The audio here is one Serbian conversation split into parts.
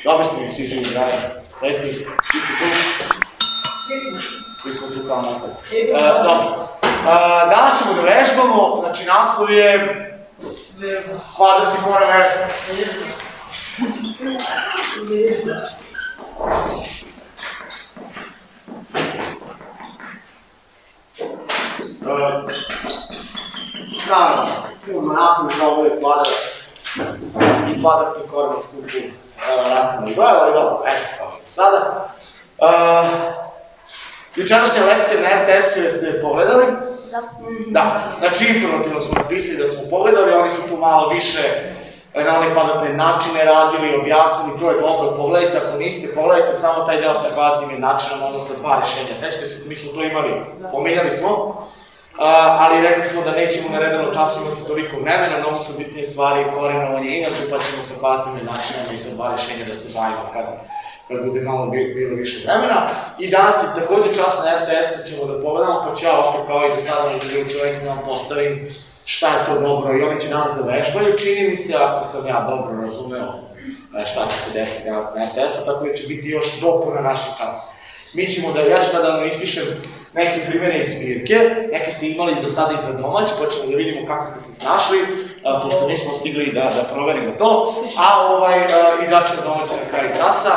Dobro ste mi svi živi, daj. Lepi, svi ste tu? Svi smo tu kao napad. Dobro. Danas ćemo da vežbamo, znači naslov je kvadrat i kore vežbamo. Naravno, imamo naslov kao ovo je kvadrat i kvadratni kore na skupu racionalnih brojeva, ali dobro, eto kao i sada. Jučerašnja lekcija na RTS-u jeste pogledali? Da. Znači informativno smo napisali da smo pogledali, oni su tu malo više na one kvadratne načine radili, objasnili, to je dobro, pogledajte, ako niste, pogledajte samo taj deo sa kvadratnim načinom, ono sa dva rešenja. Sećate se, mi smo to imali, pominjali smo, ali rekli smo da nećemo na redovnom času imati toliko vremena, mnogo su bitnije stvari, korenovanje inače, pa ćemo sa kvadratnim načinama i sa dva rešenja da se bavimo kad bude malo bilo više vremena. I danas je također čas na RTS-u ćemo da pogledamo, pa ću ja opet kao i do sada u drugim čovjeci da vam postavim šta je to dobro i oni će danas da vežbaju. Čini mi se, ako sam ja dobro razumeo šta će se desiti danas na RTS-u, tako da će biti još dopuna našeg časa. Mi ćemo da, ja ću sada da vam ispišem neke primjere iz zbirke, neke ste imali do sada i za domać, pa ćemo da vidimo kako ste se snašli, pošto nismo stigli da proverimo to, i da ćemo domaći na kraju časa.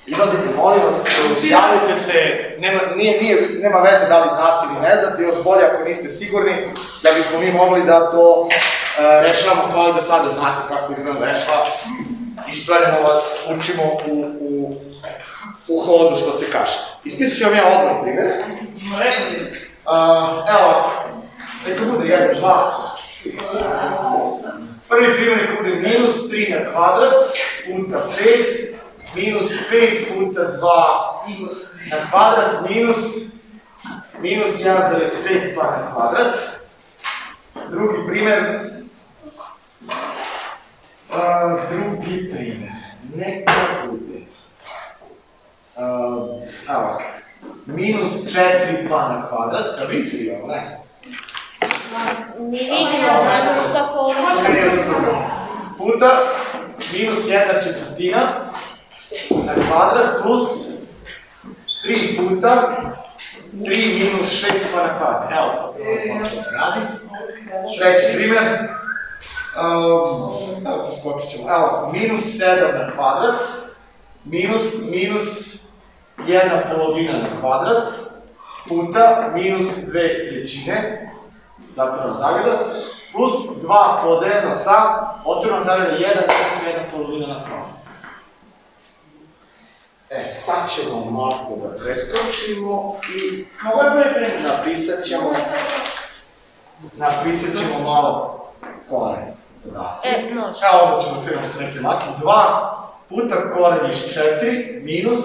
Izlazite, molim vas, javite se, nema veze da li znate ili ne znate, još bolje ako niste sigurni, da bismo mi mogli da to rešavamo kao i da sada znate kako izgleda vežba. Ispravljamo vas, učimo u hodu, što se kaže. Ispisat ću vam ja odmah primjere. Evo, neka bude 1, 2. Prvi primjer neka bude minus 3 na kvadrat puta 5, minus 5 puta 2 na kvadrat, minus 1,5 pa na kvadrat. Drugi primjer, neka bude minus 4 pa na kvadrat, jel vidite ovo, ne? Mi vidimo, ne znamo kako ovo... Puta minus 1/4 na kvadrat plus 3 puta 3 minus 6 pa na kvadrat. Evo, pa to počeo da radi. Treći primjer. Evo, poskočit ćemo. Evo, minus 7 na kvadrat minus 1/2 na kvadrat puta minus 2/3, zatvorena zagrada, plus 2 podeljeno sa otvorena zagrada 1 minus 1/2 na kvadrat. Sad ćemo malo da preskočimo i napisat ćemo malo koren zadaci. Evo ovdje ćemo krenemo sa nekim lakim. 2 puta koren iz 4 minus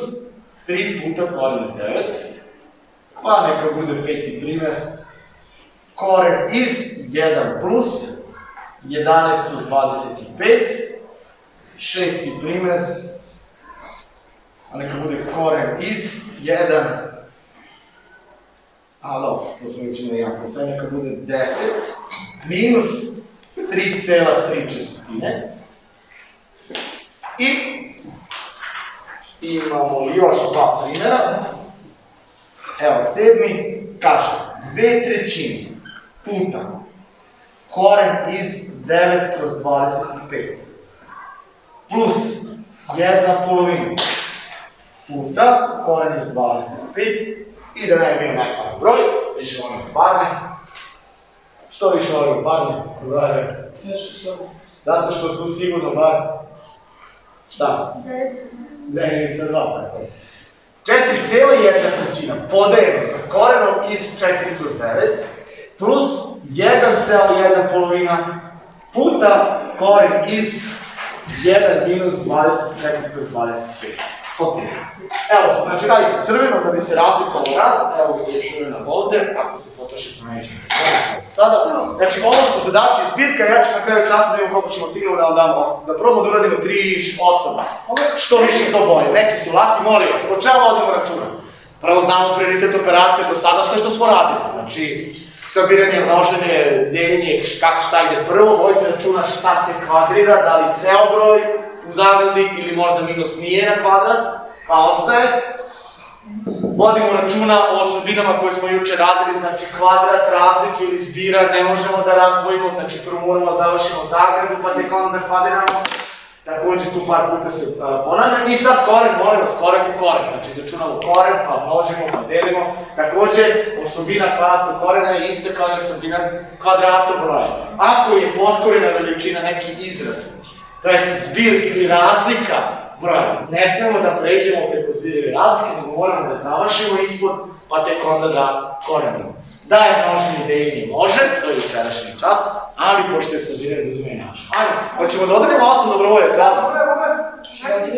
3 puta koren iz 9. Pa neka bude peti primjer. Koren iz 1 plus 11 plus 25. Šesti primjer. A neka bude koren iz 1. To smo već imali 1 plus, neka bude 10 minus 3,3. I imamo još dva primjera. Evo, sedmi kaže 2/3 puta koren iz 9 kroz 25 plus 1/2 puta koren iz 25 i da ne bio najparni broj, više volim parne. Što više volim parne? Zato što su sigurno bar... Šta? 9 sa 2. 4,1 podeljeno sa korenom iz 4 kroz 9 plus 1,1 puta koren iz 1 minus 24 kroz 25. Evo se, znači radite crveno da bi se razlikovao rad, evo je crvena ovde, ako se potroši promećemo sada. Znači ovo su zadaci iz zbirka, ja ću na kraju časa da imam koliko ćemo stignemo da vam damo, da probamo da uradimo 3 osoba. Što više to bolje, neki su laki, molim vas, o čemu vodimo računa? Prvo znamo prioritet operacije do sada, sve što smo radili, znači sabiranje, množenje, deljenje, šta ide prvo, vodite računa šta se kvadrira, da li ceo broj u zagradi ili možda minus nije na kvadrat, pa ostaje. Vodimo računa o osobinama koje smo juče radili, znači kvadrat, razlike ili zbira ne možemo da razdvojimo, znači prvo moramo da završimo zagradu pa tek onda da kvadiramo. Također tu par puta se ponavlja. I sad koren, molim vas, koren po koren. Znači izračunamo koren, pa množimo, pa delimo. Također, osobina kvadratnog korena je ista kao i osobina kvadrata broja. Ako je potkorena veličina neki izraz, to je zbir ili razlika broja, ne smemo da pređemo preko zbir ili razlike, nego moramo da završimo ispod, pa tek onda da korenimo. Da je množenje deljenje može, to je jučerašnji čas, ali pošto je sabiranje uzme naš. Ajmo, hoćemo da odanimo 8 dobrovoljaca?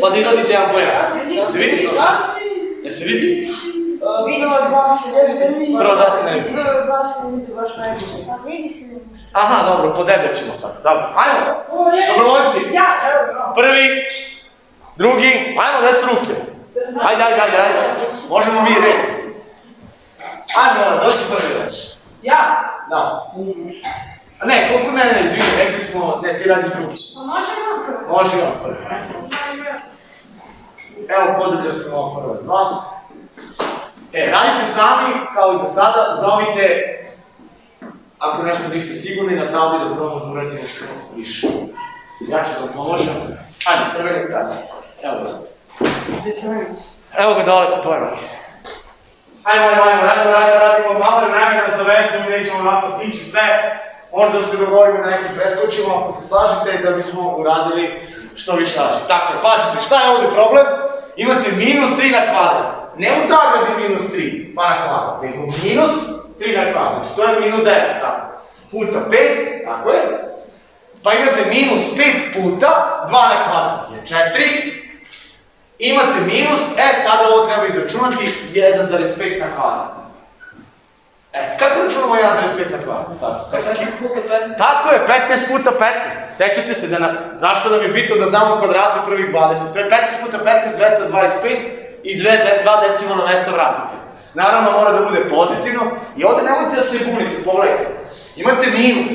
Pa da izlazite jedan po jedan. Se vidi to? Je se vidi? Vidio dva se ne vidi. Prvo da se ne vidi. Dva se ne vidi, baš ne vidi. Pa vidi se ne može. Aha, dobro, podebljat ćemo sad. Dobro, ajmo. Dobrovoljci. Prvi, drugi, ajmo, gde su ruke? Ajde, radit ćemo. Možemo mi red. Ajde, doći prvi reći. Ja? Da. Ne, koliko ne, izvini, rekli smo, ne, ti radiš drugi. Pa možemo prvo? Može i on prvi. Evo, podebljao sam ovo prvo dva. Radite sami, kao i do sada, zovite, ako nešto niste sigurni, na tabli da probamo da uradimo što više. Ja ću da pomožem. Ajde, crveni kada. Evo ga. Evo ga dole kod tvoje ruke. Ajmo, radimo malo vremena za vežbu, nećemo ovako stići sve. Možda se dogovorimo da neki preskočimo, ako se slažete, da bismo uradili što više laži. Tako je, pazite, šta je ovdje problem? Imate minus 3 na kvadrat. Ne u zagradi minus 3, pa na kvadrat, nego minus 3 na kvadrat. Znači, to je minus 9, tako. Puta 5, tako je. Pa imate minus 5 puta 2 na kvadrat, je 4. Imate minus, sada ovo treba izračunati 1,5 na kvadrat. Kako računamo 1,5 na kvadrat? 15 puta 15. Tako je, 15 puta 15. Sećate se da zašto nam je bitno da znamo kvadrate prvih 20. To je 15 puta 15, 225 i 2 decimalna mesta vratite. Naravno mora da bude pozitivno i ovdje nemojte da se bunite, pogledajte. Imate minus.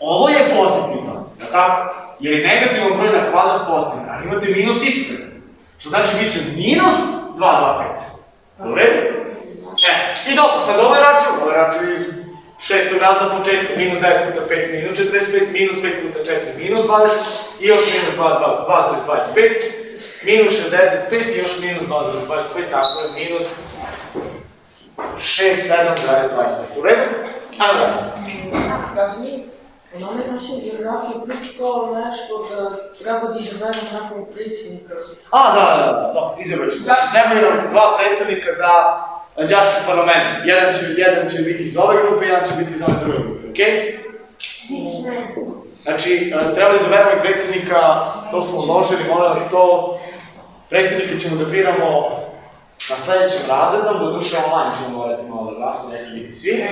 Ovo je pozitivno, je tako? Jer je negativan broj na kvadrat pozitivan, ali imate minus ispred. Što znači bit će minus 225. U redu? I dobro, sad ovaj račun iz 6. razda početka, minus 9 puta 5, minus 45, minus 5 puta 4, minus 20, i još minus 2,25, minus 65 i još minus 2,25, tako je minus 67,25. U redu? Ajmo da. Skazni, na onaj način geografija priča kao nešto da treba da izaberemo nakon predsjednika. Da, izabrat ćemo. Trebaju nam 2 predstavnika za đački parlament. Jedan će biti iz ove grupe, jedan će biti iz ove druge grupe, okej? Znači, treba da izaberemo i predsjednika, to smo odložili, molim vas to. Predsjednika ćemo da biramo na sljedećem razredom, do duše online ćemo morati malo da glasimo, neće biti svi.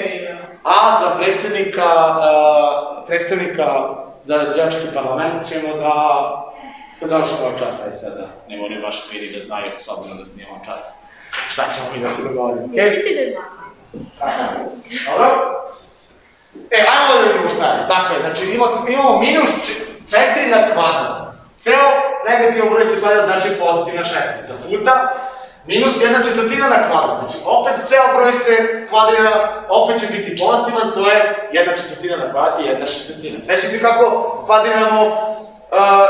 A za predstavnika za đački parlament ćemo da završimo ovaj čas, ajde sad da ne moraju baš svi da znaju, s obzirom da snimamo čas. Šta ćemo mi da se dogovorimo, okej? Dobro? Ajmo da vidimo šta je. Tako je, znači imamo minus 4 na kvadrat. Ceo negativan broj se kvadrat znači pozitivna šestica puta minus 1/4 na kvadrat. Znači opet ceo broj se kvadrira, opet će biti pozitivan, to je 1/4 na kvadrat i 1/16. Sećate kako kvadriramo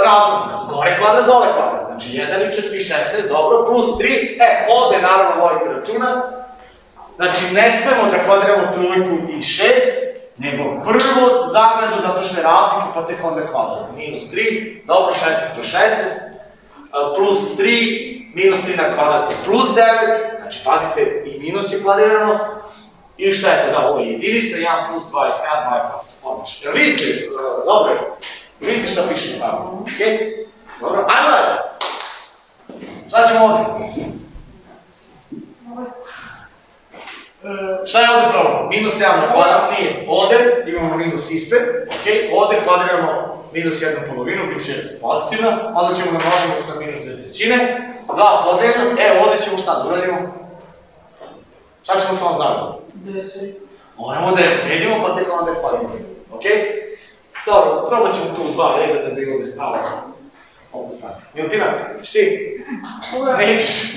razumno? Gore kvadrat, dole kvadrat. Znači 1 i 16, dobro, plus 3. Ovde naravno vodite računa. Znači ne smemo da kvadriramo trojku i 6, nego prvo zagradu zato što je razlika pa tek onda kvadrat. Minus 3, dobro, 16 kroz 16, plus 3, minus 3 na kvadrat je plus 9, znači pazite i minus je kvadrirano. I šta je to? Da, ovo je jedinica, 1 plus 2 je 7, 28. Odlično. Jel vidite? Dobro je. Vidite šta piše tamo. Okej? Dobro, ajmo dalje. Šta ćemo ovdje? Šta je ovdje problem? Minus 7 na kvadrat nije. Ovdje imamo minus ispred, okej? Ovdje kvadriramo minus 1/2, bit će pozitivna, onda ćemo da množimo sa minus 2/3. 2 podeljeno, ovdje ćemo šta da uradimo? Šta ćemo samo zavrlo? 10. Moramo da je sredimo, pa tek onda je kvadriramo, okej? Dobro, probat ćemo tu 2 reda da bi ovdje stalo ovu stranu. Milutinac, ćeš ti? Nećeš.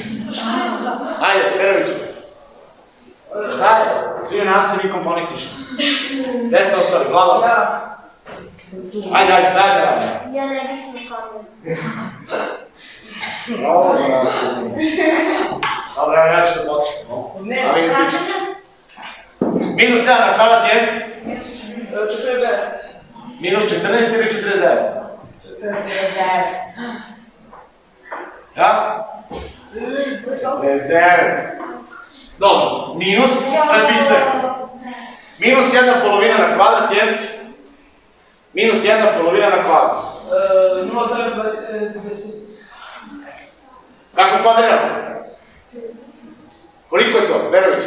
Ajde, Peroviću. Šta je? Svi nas se nikom ponikuš. Gde se ostali? Glavom? Ajde, zajedno radi. Ja ne bih na kameru. Dobro, ja ću da počnem. A vidim ti ću. Minus 7 na kvadrat je? Minus 14 ili 49? 49. Ja? 49. Dobro, minus, prepisujem. Minus 1/2 na kvadrat je? Minus 1/2 na kvadrat. 0,25. Kako kvadriramo? Koliko je to, Verović?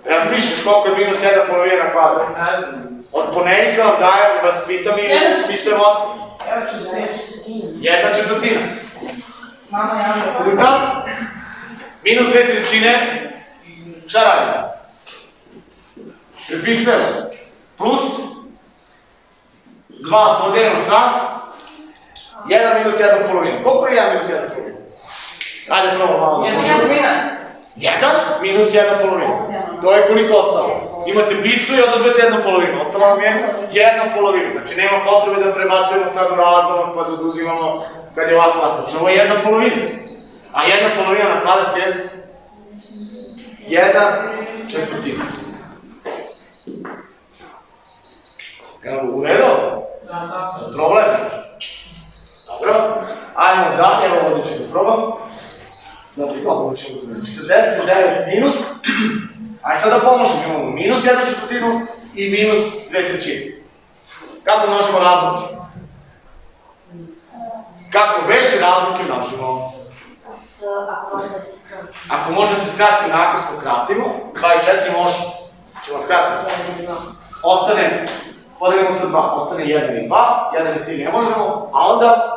Razmišljaš koliko je minus 1/2 na kvadrat? Od ponedjeljka vam dajem, vas pitam i pisujem ocen. 1/4. Mama, ja Puta, minus 2/3, šta radimo? Prepisujemo. Plus 2 podeljeno sa 1 minus 1/2. Koliko je 1 minus 1/2? Ajde probamo malo da možemo. 1 minus 1/2. To je koliko ostalo. Imate picu i odazvete 1/2. Ostalo vam je 1/2. Znači nema potrebe da prebacujemo sad u razlog pa da oduzimamo kad je ovako lako. Znači ovo je 1/2. A 1/2 na kvadrat je 1/4. Evo, u redu? Problem neki. Dobro. Ajmo dalje, evo ovdje ćemo probam. Dobro ćemo da 49 minus. Ajde sad da pomnožimo, imamo minus 1/4 i minus 2/3. Kako množimo razlike? Kako veće razlike množimo? Ako može da se skrati. Ako može da se skrati, onako se kratimo. 2 i 4 može. Ćemo skratiti. Ostane, podelimo sa 2, ostane 1 i 2, 1 i 3 ne možemo, a onda,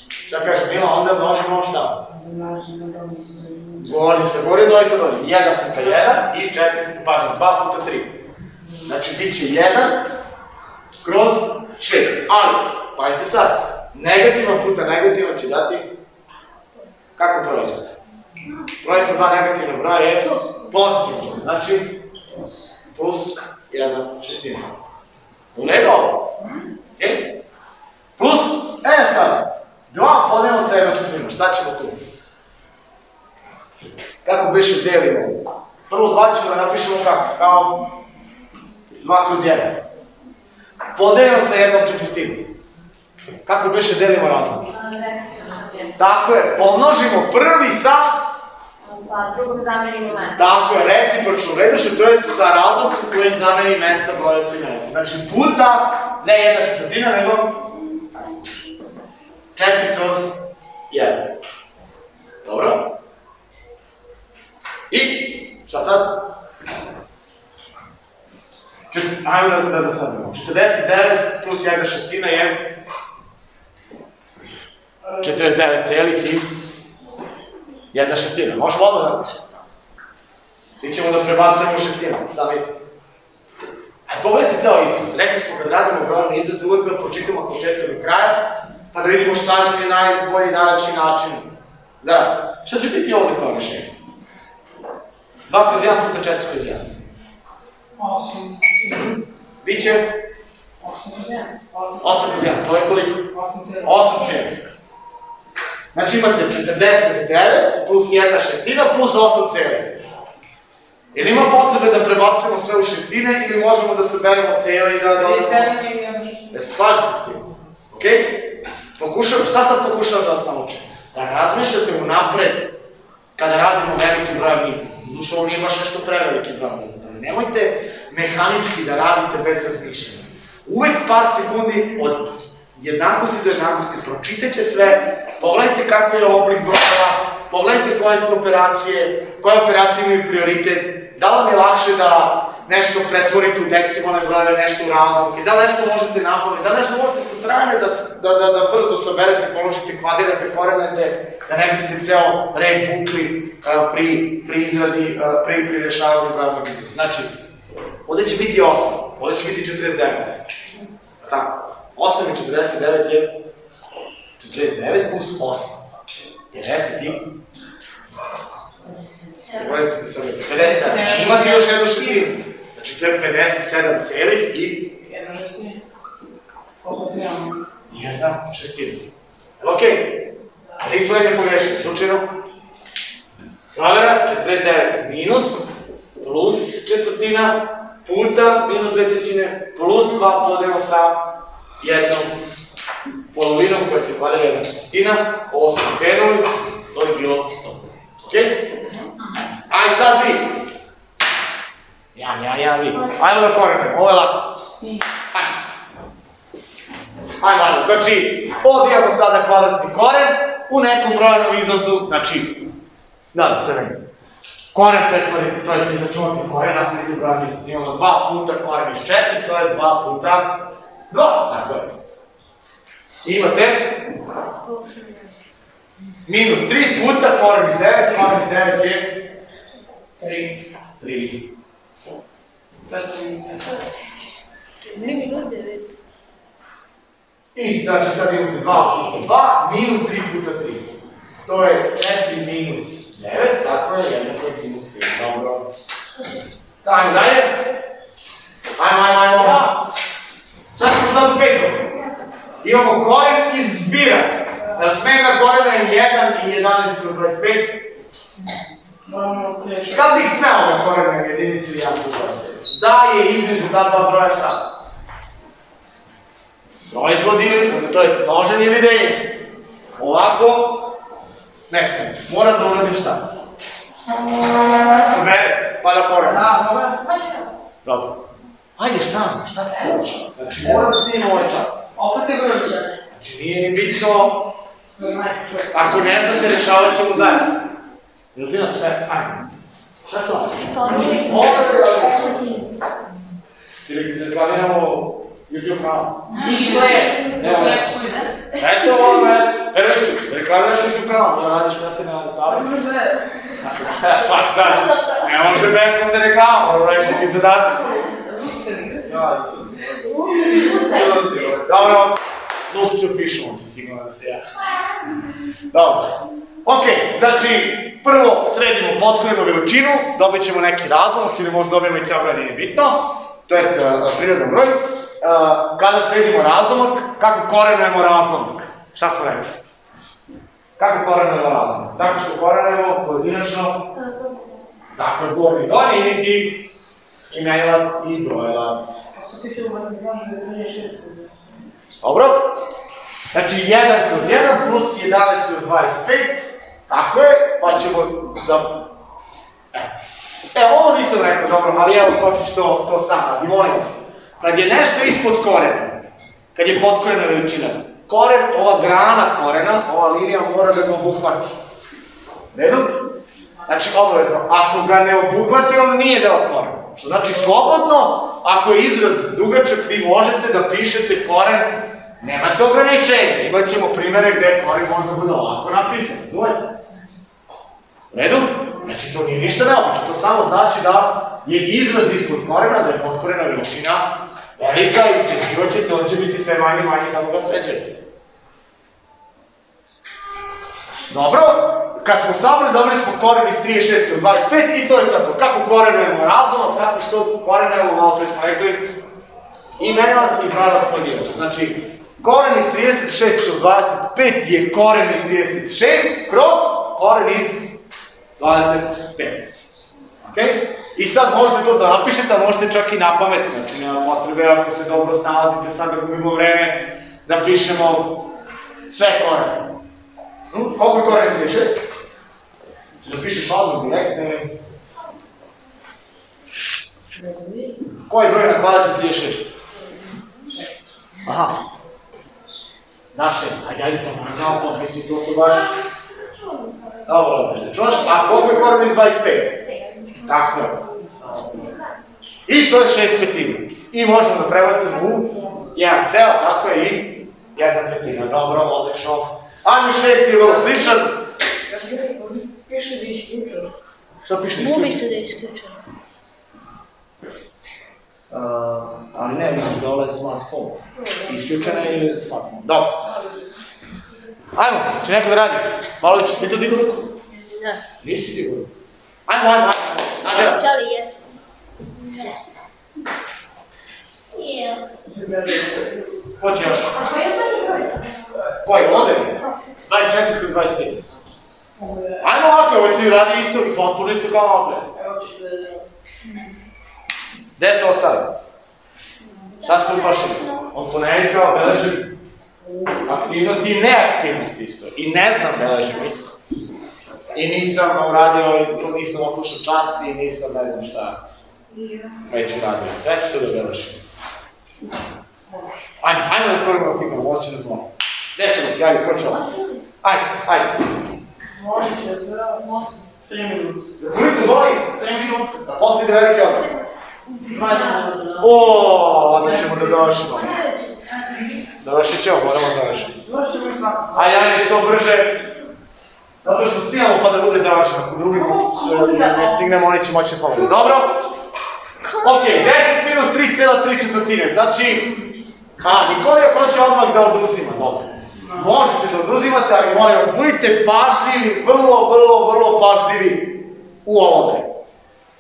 šta kaže Mila, onda množimo šta? Gori se gori, doj se doj. 1 puta 1 i 4, pardon, 2 puta 3. Znači, bit će 1 kroz 6. Ali, pazite sad, negativan puta negativan će dati kako proizvod? Proizvod 2 negativna broja je pozitivno, znači plus 1/6. U redu ovo? Plus, sad, 2 podelimo sa 1/4, šta ćemo tu? Kako biše delimo? Prvo 2 ćemo da napišemo kako? Kao 2 kroz 1. Podelimo sa 1/4. Kako biše delimo razlike? Tako je, pomnožimo prvi sa... Pa drugog zamenimo mesta. Tako je, recipročno redoše, to je za razlog koji zameni mesta brojaca i menjaca. Znači puta, ne 1/4, nego 4 kroz 1. Dobro? I, šta sad? Ajmo da sad imamo. 49 plus 1/6 je 49,1/6. Možemo odmah da napišemo. Mi ćemo da prebacujemo u šestinu, šta mislim? A pogledajte ceo izraz. Rekli smo kad radimo brojne izraze, uvek da pročitamo od početka do kraja, pa da vidimo šta nam je najbolji, najlakši način za rad. Šta će biti ovde kao rešenje? 2 kroz 1 puta 4 kroz 1. 8. Biće? 8 kroz 1. 8 kroz 1, to je koliko? 8,. Znači imate 49 plus 1/6 plus 8,. Ili ima potrebe da prebacimo sve u šestine ili možemo da saberemo cele i da... 37 i 1/6. Da se slažete s tim? Okej? Pokušavam, šta sad pokušavam da vas naučim? Da razmišljate unapred kada radimo veliki broj izraza. Duša, ovo nije baš nešto preveliki broj izraza. Nemojte mehanički da radite bez razmišljanja. Uvek par sekundi od jednakosti do jednakosti pročitajte sve, pogledajte kako je oblik brojeva, pogledajte koje su operacije, koje operacije imaju prioritet, da li vam je lakše da nešto pretvorite u decimalne brojeve, nešto u razlike, da li nešto možete napamet, da li nešto možete sa strane da brzo saberete, položite, kvadirate, korenete, da ne biste ceo red vukli pri izradi, pri rešavanju pravnog izraza. Znači, ovde će biti 8, ovde će biti 49. Tako. 8 i 49 je 49 plus 8. 50 i... Zakoristite sad 57. Imate još jednu šestinu. Znači to je 57 celih i... Jedna šestina. Koliko se imamo? Jedna šestina. Jel' okej? Nismo negdje pogrešili, slučajno. Provera, 49 minus, plus četvrtina, puta minus 2/3, plus 2 podemo sa jednom polovinom koja se kvadira jedna četvrtina. Ovo smo krenuli, to je bilo to. Okej? Aj sad vi! Ja, vi. Ajmo da korenemo, ovo je lako. Ajmo, znači, odijemo sada kvadratni koren u nekom brojnom iznosu, znači, da, crveni. Koren pretvoriti, to je se izračunati koren, nastaviti u brojnom iznosu. Imamo 2 puta koren iz 4, to je 2 puta 2, tako je. Imate minus 3 puta koren iz 9, koren iz 9 je 3. 4 minus 9. I znači sad imate 2 puta 2, minus 3 puta 3. To je 4 minus 9, tako je, jednako je minus 5, dobro. Ajmo dalje. Ajmo. Šta ćemo sad u petom? Imamo koren iz zbira. Smena korena je 1 i 11 kroz 25. Kad bih smeo ove korene jedinice 1 kroz 25? Da je između ta dva broja šta? Proizvod ili, to je množenje ili deljenje. Ovako, ne smijem. Moram da uradim šta? Smere, pa da poredam. Dobro. Ajde, šta se sluša? Znači, moram da snimam ovaj čas. Opet se gruća. Znači, nije ni bitno. Ako ne znate, rešavat ćemo zajedno. Jel ti nas šta? Ajde. Šta se ovo? Ili se reklamiramo YouTube kanal. I to je. Eto ovo me, Perveću, reklamiraš YouTube kanal, mora radiš krate na tabli. Pa sad, ne može besplatne reklama, mora radiš neki zadatak. Dobro, Luxi Official, ti sigurno da se ja. Dobro. Ok, znači, prvo sredimo potkorenu veličinu, dobit ćemo neki razlomak ili možda dobijemo i ceo broj, nije bitno. To jest prirodan broj. Kada sredimo razlomak, kako korenujemo razlomak? Šta smo rekli? Kako korenujemo razlomak? Tako što korenujemo pojedinačno, tako je gornji donji i imenilac i brojilac. Dobro? Znači 1 kroz 1 plus 11 kroz 25, tako je, pa ćemo da... Ovo nisam rekao dobro, ali evo Stokić to sam radi, molim vas. Kad je nešto ispod korena, kad je potkorena veličina, koren, ova grana korena, ova linija mora da ga obuhvati. Redu? Znači, obavezno, ako ga ne obuhvati, on nije deo korena. Što znači, slobodno, ako je izraz dugačak, vi možete da pišete koren, nemate ograničenja. Imat ćemo primere gde koren možda bude ovako napisan, razumete? Redu? Znači, to nije ništa neobično, to samo znači da je izraz ispod korena, da je potkorena veličina velika i sređivat ćete, on će biti sve manje i manje kako ga sređete. Dobro, kad smo sabrali, dobili smo koren iz 36 kroz 25 i to je sad to. Kako korenujemo razlomak, tako što korenujemo, malo pre smo rekli, imenilac i brojilac pojedinačno. Znači, koren iz 36 kroz 25 je koren iz 36 kroz koren iz 25. Okej? I sad možete to da napišete, a možete čak i na pamet, znači nema potrebe ako se dobro snalazite, sad da gubimo vreme da pišemo sve korene. Koliko je koren iz 36? Če da pišeš odmah direktno ili? Koji broj na kvadrat je 36? 6. Aha. Da, 6. Ajde, to moram znao pot, mislim, to su baš... Dobro, ne čuvaš, a koliko je koren iz 25? Tako se i to je 6 petina. I možemo da prebacimo u jedan ceo, tako je i 1 petina. Dobro, odlično. Ajmo 6 je vrlo sličan. Piše da je isključeno. Šta piše da je isključeno? Bubica da je isključena. Ali ne, vidiš dole je smartphone. Isključena je smartphone. Dobro. Ajmo, će neko da radi? Malo ćeš ti to digu ruku? Ne. Nisi digu ruku. Ajmo. Nadjera. Ali jesam. Ko će još? A koji je zadnji broj? Koji, ovdje? 24 kroz 25. Ajmo ovako, ovo svi radi isto i potpuno isto kao malo pre. Gde se ostali? Šta se uplašili? Od ponedjeljka beležim aktivnosti i neaktivnosti isto. I ne znam beležim isto. I nisam uradio, nisam odslušao čas i nisam ne znam šta već uradio. Sve ću to da beležim. Ajmo da spremimo da stignemo, možda će da zvoni. 10 minuti, ajde, ko će ovo? Ajde. Može će, zdravo. 3 minuta. Koliko zvoni? 3 minuta. A posle ide veliki odmah. Onda ćemo da završimo. Završit ćemo, moramo završiti. Završimo i svako. Ajde, što brže. Zato što snimamo pa da bude završeno. Ako drugi ne stignemo, oni će moći pomoći. Dobro? Ok, 10 minus 3,3 znači... Nikolija hoće odmah da oduzima, dobro. Možete da oduzimate, ali molim vas, budite pažljivi, vrlo pažljivi u ovome.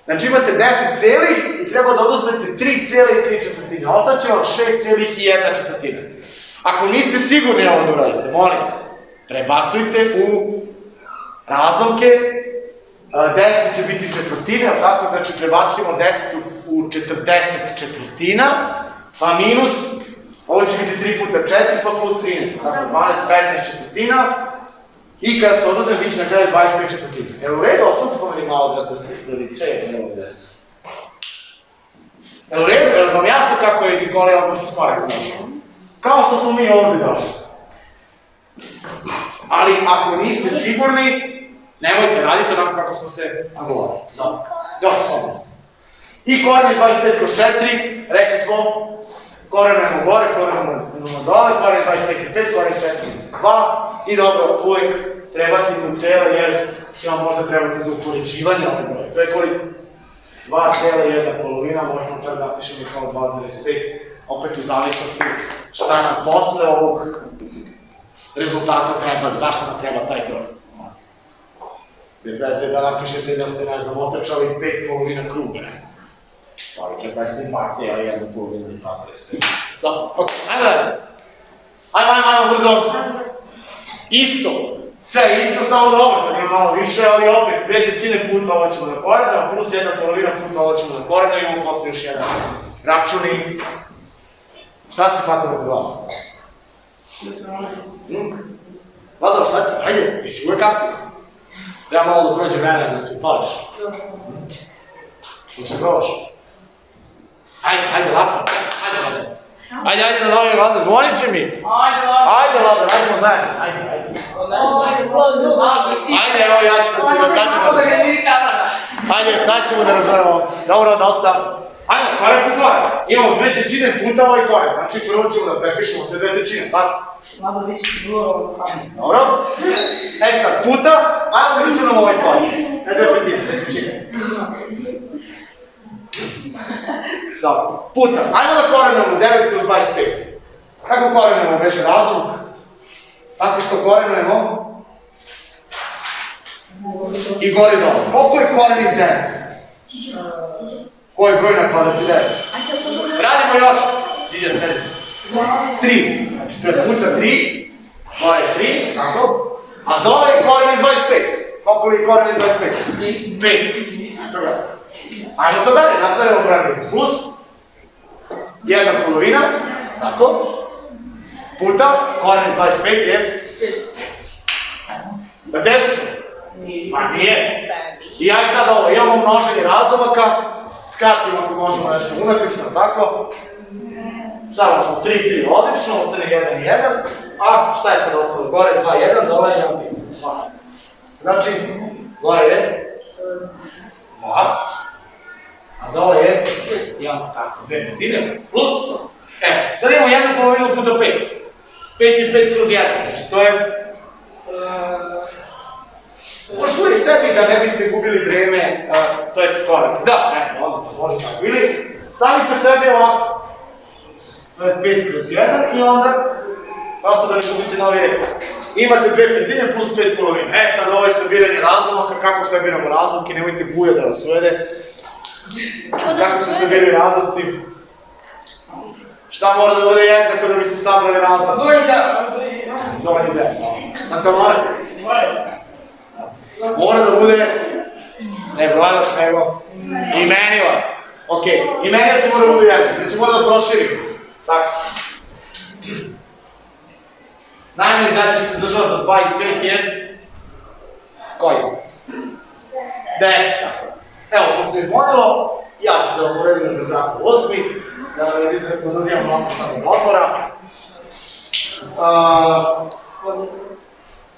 Znači imate 10 celih i treba da oduzmete 3,3. Ostaće vam 6,1. Ako niste sigurni ovo da uradite, molim vas, prebacujte u razlomke. 10 će biti četvrtine, tako? Znači prebacimo 10 u 40 četvrtina, pa minus, ovo će biti 3 puta 4, pa plus 13, tako 12, 15 četvrtina. I kada se oduzme, bit će na kraju 25 četvrtina. Evo u redu, ali sam se pomeni malo da se veliče, evo gde se. Evo u redu, je li vam jasno kako je Nikolaj odmah iz koraka došao? Kao što smo mi ovdje došli. Ali ako niste sigurni, nemojte raditi onako kako smo se nagovorili. Dobro, slobodno. I koren iz 25 kroz 4, rekli smo, korenujemo gore, korenujemo dole, koren 25 je 5, koren 4 je 2. I dobro, uvijek prebacimo u cele jer će vam možda trebati za upoređivanje ove broje. To je koliko? 2,1 polovina, možemo čak da napišemo kao 2,5, opet u zavisnosti šta nam posle ovog rezultata treba, zašto nam treba taj broj. Bez veze da napišete da ste, ne znam, otrčali 5 polovina kruga, ne? Ali čak kažete 2,1 polovina i 2,5. Dobro, ok, ajmo dalje. Ajmo, brzo. Isto. Sve isto, samo dobro, sad ima malo više, ali opet 2/3 puta ovo ćemo da korenujemo, plus 1 polovina puta ovo ćemo da korenujemo, imamo posle još jedan računi. Šta se hvatamo za glavu? Vlado, šta ti? Ajde, ti si uvek aktivan. Treba malo da prođe vremena da se upališ. Hoće probaš? Ajde, lako. Ajde na novi Vlado, zvonit će mi. Ajde, Vlado, radimo zajedno. Ajde. Ajde, evo ja ću da sad ćemo da... Ajde, sad ćemo da razvojemo. Dobro, dosta. Ajde, korak po korak. Imamo 2/3 puta ovaj korak. Znači, prvo ćemo da prepišemo te 2/3, tako? Vlado, bit će ti bilo Dobro. Sad, puta, ajmo da izračunamo ovaj korak. Ne 2/5. Dobro, puta. Ajmo da korenujemo 9 kroz 25. Kako korenujemo veće razlog? Tako što korenujemo i gore dole. Koliko je koren iz 9? Koji broj na kvadrat je 9? Radimo još. Diđa sedi. 3. Znači to je puta 3. Gore je 3, tako? A dole je koren iz 25. Koliko je koren iz 25? 5. Ajmo sad dalje, nastavljamo braniti. Plus 1 polovina, tako? Puta, koren iz 25 je... Da teško? Pa nije. I aj sad ovo, imamo množenje razlomaka, skratimo ako možemo nešto unapisno, tako? Šta možemo? 3, odlično, ostane 1 i 1. A šta je sad ostalo? Gore 2, 1, dole 1, 5. Znači, gore je 2, a dole je 1, tako, 2/5, plus, sad imamo 1 polovinu puta 5. 5 je 5 kroz 1, znači to je... Možete uvijek sebi da ne biste gubili vreme, to jest korak. Da, odlično, može tako. Ili stavite sebi ovako. To je 5 kroz 1 i onda, prosto da ne gubite novi red. Imate 2 petine plus 5 polovina. E sad ovo je sabiranje razlomaka, kako sabiramo razlomke, nemojte buja da vas uvede. Kako se sabiraju razlomci? Šta mora da bude jednako da bismo sabrali razlomke? Donji deo. Na to mora? Mora da bude ne brojac, nego imenilac. Ok, imenilac mora da bude jednako, znači mora da proširimo. Tako. Najmanji zajednički se država za 2 i 5 je... Koji? 10. 10, tako. Evo, pošto je zvonilo, ja ću da vam uredim na brzaku 8. Da vam odazimam malo samo odmora.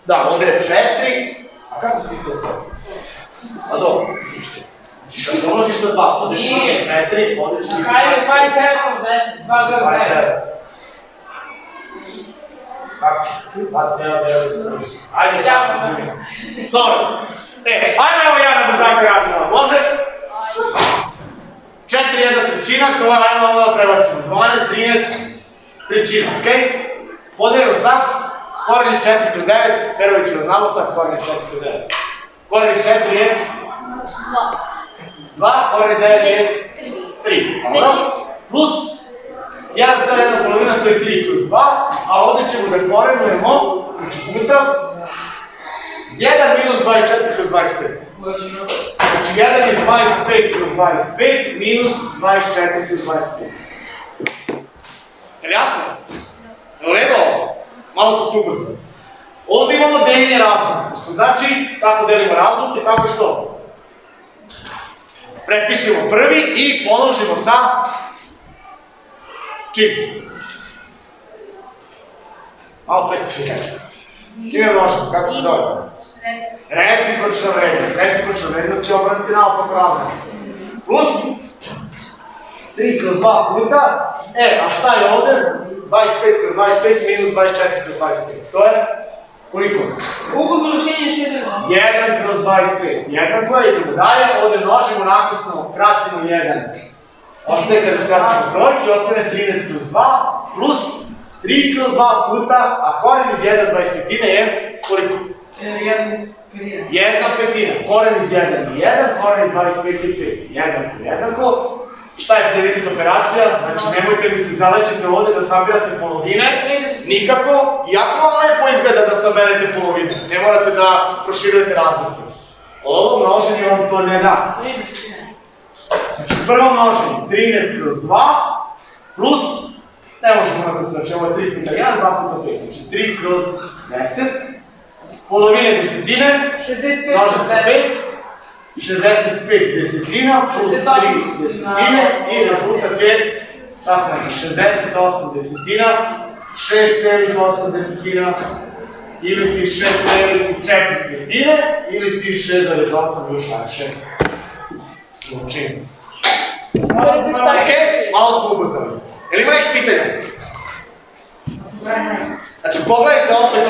Da, ovdje je 4. A kako si ti to sve? A dobro, kad se umnožiš sa 2, ovdje će biti 4, ovdje će biti 5. Kaj je 2,9, 2,9. Kako? 2,9. Ajde, ja sam da mi. Dobro. Ajme evo ja na brzaku radim malo. Može? 4, 1/3, to je ajmo ovo da prebacimo. 12, 13, trećina, okej? Podelimo sad, koren iz 4 kroz 9, Perović je znamo sad, koren iz 4 kroz 9. Koren iz 4 je? 2, koren iz 9 je? 3. Dobro? Plus 1,1 to je 3 kroz 2, a ovdje ćemo da korenujemo, puta, 1 minus 24 kroz 25. Znači 1 je 25 kroz 25 minus 24 kroz 25. Je li jasno? Je li redo ovo? Malo sam se ubrzao. Ovdje imamo deljenje razlomka, što znači tako delimo razlomke, tako što? Prepišemo prvi i pomnožimo sa čim? Malo pestivijete. Čime množimo? Kako se zove? Recipročna vrednost. Recipročna vrednost je obraniti naopak razlomka. Plus 3 kroz 2 puta. A šta je ovdje? 25 kroz 25 minus 24 kroz 25. To je? Koliko? Ukupno množenje 6,8. 1 kroz 25. Jednako je, idemo dalje. Ovdje množimo napisno, kratimo 1. Ostaje kada skratimo brojke, ostane 13 kroz 2 plus 3 kroz 2 puta, a koren iz 1/25 je koliko? 1 petina. 1 petina. Koren iz 1 je 1, koren iz 25 je 5. Jednako. Šta je prioritet operacija? Znači, nemojte mi se zalećete ovdje da sabirate polovine. Nikako, iako vam lepo izgleda da saberete polovine. Ne morate da proširujete razlike. Ovo množenje vam to ne da. Znači, prvo množenje 13 kroz 2 plus, ne možemo onako se, znači ovo je 3 puta 1, 2 puta 5. Znači 3 kroz 10. Polovine desetine, množe sa 5. 65 desetina plus 3 desetine i na puta 5, šta smo rekli, 68 desetina, 6,8 desetina, ili ti 6,4 petine, ili ti 6,8 još lakše. Zvučim. Okej, malo smo ubrzali. Je li ima nekih pitanja? Znači, pogledajte opet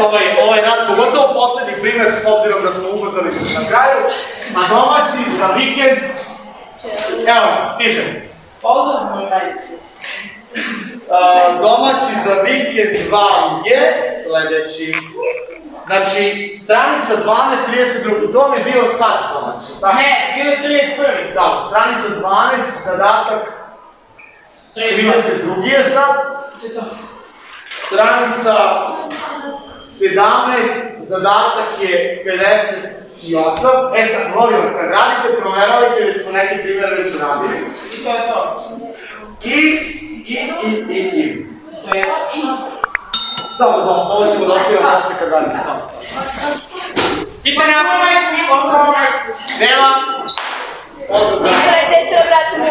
ovaj rad, pogotovo poslednji primjer, s obzirom da smo ubrzali na kraju, a domaći za vikend, evo, stižem. Pozdrav smo raditi. Domaći za vikend vam je sledeći. Znači, stranica 12.32, to mi je bio sad domaći. Ne, bio je 31. Da, stranica 12, zadatak 32 je sad. Stranica 17, zadatak je 58. E sad, molim vas, kad radite, proveravajte da smo neki primjer već uradili. I to je to. I. To je Dobro, dosta, ovo ćemo da ostavimo posle kad radimo. Pitanja? Nema? Pozdrav za... Ispravite se, obratimo.